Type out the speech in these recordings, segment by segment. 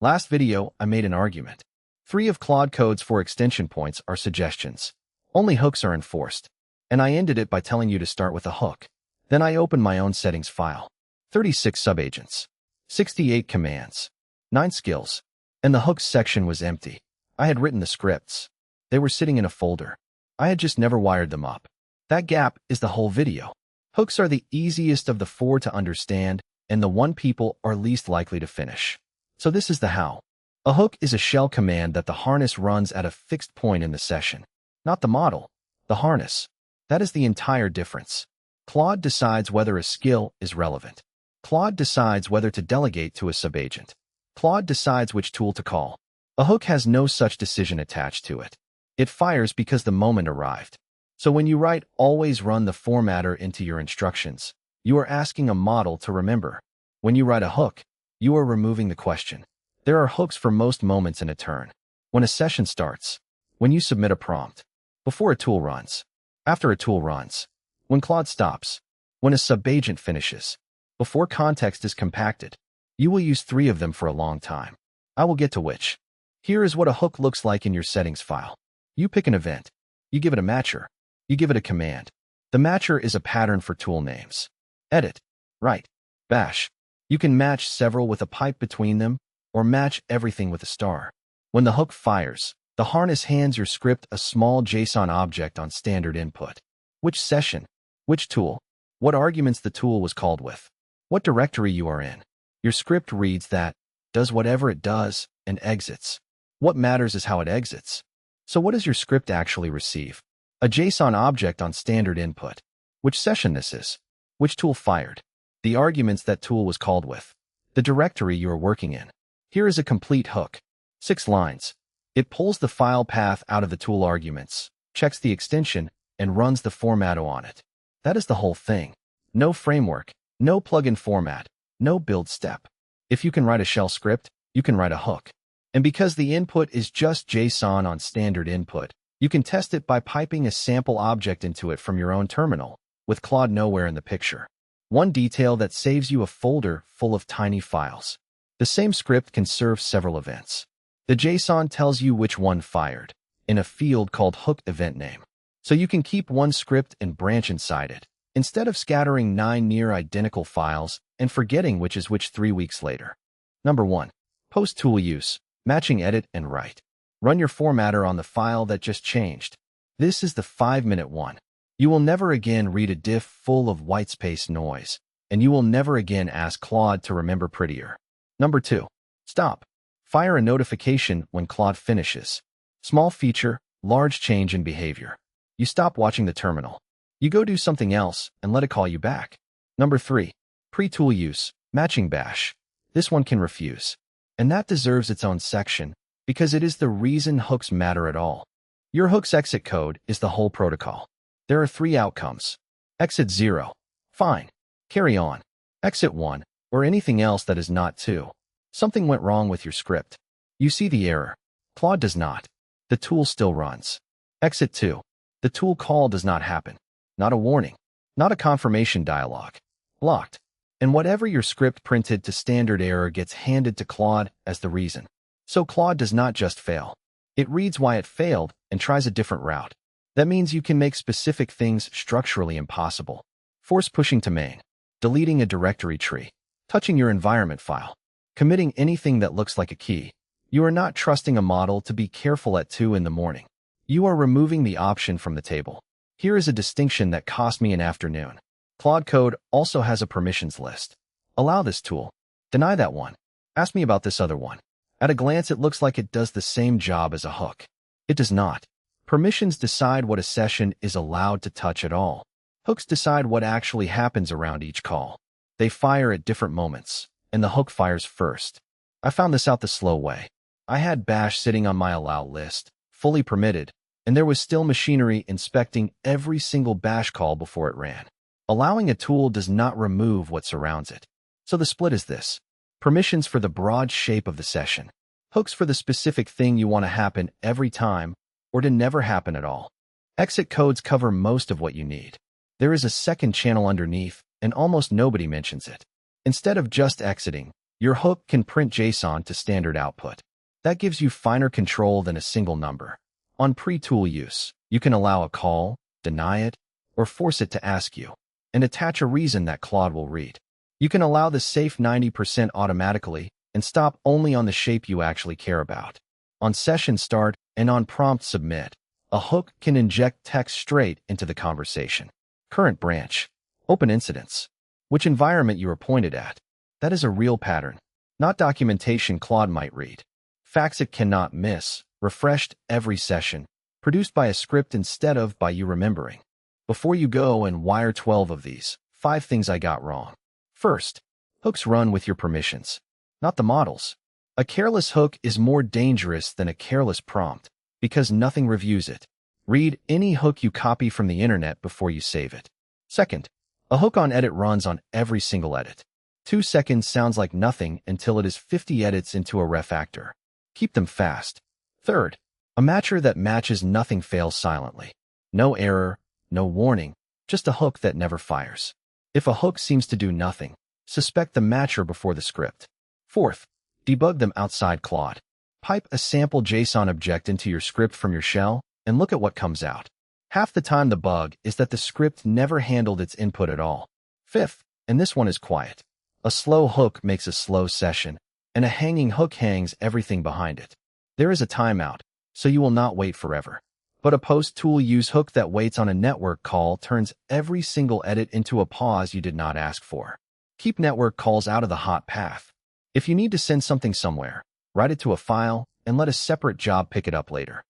Last video, I made an argument. 3 of Claude Code's 4 extension points are suggestions. Only hooks are enforced. And I ended it by telling you to start with a hook. Then I opened my own settings file. 36 subagents. 68 commands. 9 skills. And the hooks section was empty. I had written the scripts. They were sitting in a folder. I had just never wired them up. That gap is the whole video. Hooks are the easiest of the 4 to understand, and the one people are least likely to finish. So this is the how. A hook is a shell command that the harness runs at a fixed point in the session. Not the model, the harness. That is the entire difference. Claude decides whether a skill is relevant. Claude decides whether to delegate to a subagent. Claude decides which tool to call. A hook has no such decision attached to it. It fires because the moment arrived. So when you write always run the formatter into your instructions, you are asking a model to remember. When you write a hook, you are removing the question. There are hooks for most moments in a turn. When a session starts, when you submit a prompt, before a tool runs, after a tool runs, when Claude stops, when a subagent finishes, before context is compacted. You will use 3 of them for a long time. I will get to which. Here is what a hook looks like in your settings file. You pick an event. You give it a matcher. You give it a command. The matcher is a pattern for tool names. Edit, write, bash. You can match several with a pipe between them, or match everything with a star. When the hook fires, the harness hands your script a small JSON object on standard input. Which session, which tool, what arguments the tool was called with, what directory you are in. Your script reads that, does whatever it does, and exits. What matters is how it exits. So what does your script actually receive? A JSON object on standard input. Which session this is. Which tool fired. The arguments that tool was called with. The directory you are working in. Here is a complete hook. 6 lines. It pulls the file path out of the tool arguments, checks the extension, and runs the formatto on it. That is the whole thing. No framework, no plugin format, no build step. If you can write a shell script, you can write a hook. And because the input is just JSON on standard input, you can test it by piping a sample object into it from your own terminal, with Claude nowhere in the picture. One detail that saves you a folder full of tiny files. The same script can serve several events. The JSON tells you which one fired, in a field called hook event name. So you can keep one script and branch inside it, instead of scattering 9 near-identical files and forgetting which is which 3 weeks later. Number 1. Post tool use, matching edit and write. Run your formatter on the file that just changed. This is the 5-minute one. You will never again read a diff full of whitespace noise, and you will never again ask Claude to remember prettier. Number 2. Stop. Fire a notification when Claude finishes. Small feature, large change in behavior. You stop watching the terminal. You go do something else and let it call you back. Number 3. Pre-tool use, matching bash. This one can refuse. And that deserves its own section, because it is the reason hooks matter at all. Your hook's exit code is the whole protocol. There are 3 outcomes. Exit 0. Fine. Carry on. Exit 1, or anything else that is not 2. Something went wrong with your script. You see the error. Claude does not. The tool still runs. Exit 2. The tool call does not happen. Not a warning. Not a confirmation dialog. Blocked. And whatever your script printed to standard error gets handed to Claude as the reason. So Claude does not just fail. It reads why it failed and tries a different route. That means you can make specific things structurally impossible. Force pushing to main. Deleting a directory tree. Touching your environment file. Committing anything that looks like a key. You are not trusting a model to be careful at 2 in the morning. You are removing the option from the table. Here is a distinction that cost me an afternoon. Claude Code also has a permissions list. Allow this tool. Deny that one. Ask me about this other one. At a glance, it looks like it does the same job as a hook. It does not. Permissions decide what a session is allowed to touch at all. Hooks decide what actually happens around each call. They fire at different moments, and the hook fires first. I found this out the slow way. I had bash sitting on my allow list, fully permitted, and there was still machinery inspecting every single bash call before it ran. Allowing a tool does not remove what surrounds it. So the split is this. Permissions for the broad shape of the session. Hooks for the specific thing you want to happen every time, or to never happen at all. Exit codes cover most of what you need. There is a second channel underneath, and almost nobody mentions it. Instead of just exiting, Your hook can print JSON to standard output. That gives you finer control than a single number. On pre-tool use, you can allow a call, deny it, or force it to ask you, and attach a reason that Claude will read. You can allow the safe 90% automatically and stop only on the shape you actually care about. On session start and on prompt submit, a hook can inject text straight into the conversation. Current branch. Open incidents. Which environment you are pointed at. That is a real pattern, not documentation Claude might read. Facts it cannot miss, refreshed every session, produced by a script instead of by you remembering. Before you go and wire 12 of these, 5 things I got wrong. First, hooks run with your permissions, not the models. A careless hook is more dangerous than a careless prompt because nothing reviews it. Read any hook you copy from the internet before you save it. Second, a hook on edit runs on every single edit. 2 seconds sounds like nothing until it is 50 edits into a refactor. Keep them fast. Third, a matcher that matches nothing fails silently. No error, no warning, just a hook that never fires. If a hook seems to do nothing, suspect the matcher before the script. Fourth, debug them outside Claude. Pipe a sample JSON object into your script from your shell and look at what comes out. Half the time the bug is that the script never handled its input at all. Fifth, and this one is quiet. A slow hook makes a slow session, and a hanging hook hangs everything behind it. There is a timeout, so you will not wait forever. But a post-tool use hook that waits on a network call turns every single edit into a pause you did not ask for. Keep network calls out of the hot path. If you need to send something somewhere, write it to a file and let a separate job pick it up later.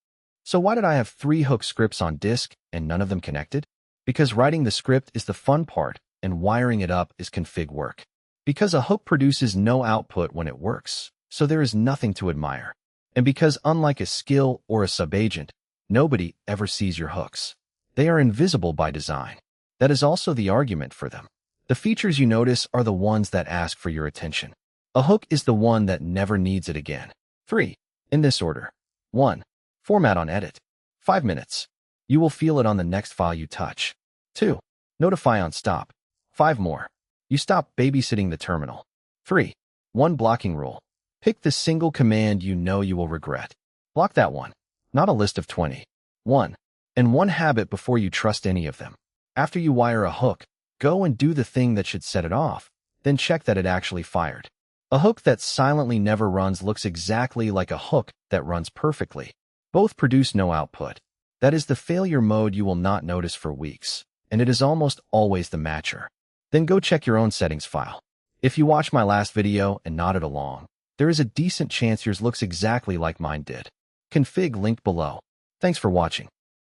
So why did I have 3 hook scripts on disk and none of them connected? Because writing the script is the fun part and wiring it up is config work. Because a hook produces no output when it works, so there is nothing to admire. And because unlike a skill or a subagent, nobody ever sees your hooks. They are invisible by design. That is also the argument for them. The features you notice are the ones that ask for your attention. A hook is the one that never needs it again. 3. In this order. 1. Format on edit. 5 minutes. You will feel it on the next file you touch. 2. Notify on stop. 5 more. You stop babysitting the terminal. 3. 1 blocking rule. Pick the single command you know you will regret. Block that one, not a list of 20. 1. And 1 habit before you trust any of them. After you wire a hook, go and do the thing that should set it off, then check that it actually fired. A hook that silently never runs looks exactly like a hook that runs perfectly. Both produce no output. That is the failure mode you will not notice for weeks, and it is almost always the matcher. Then go check your own settings file. If you watched my last video and nodded along, there is a decent chance yours looks exactly like mine did. Config linked below. Thanks for watching.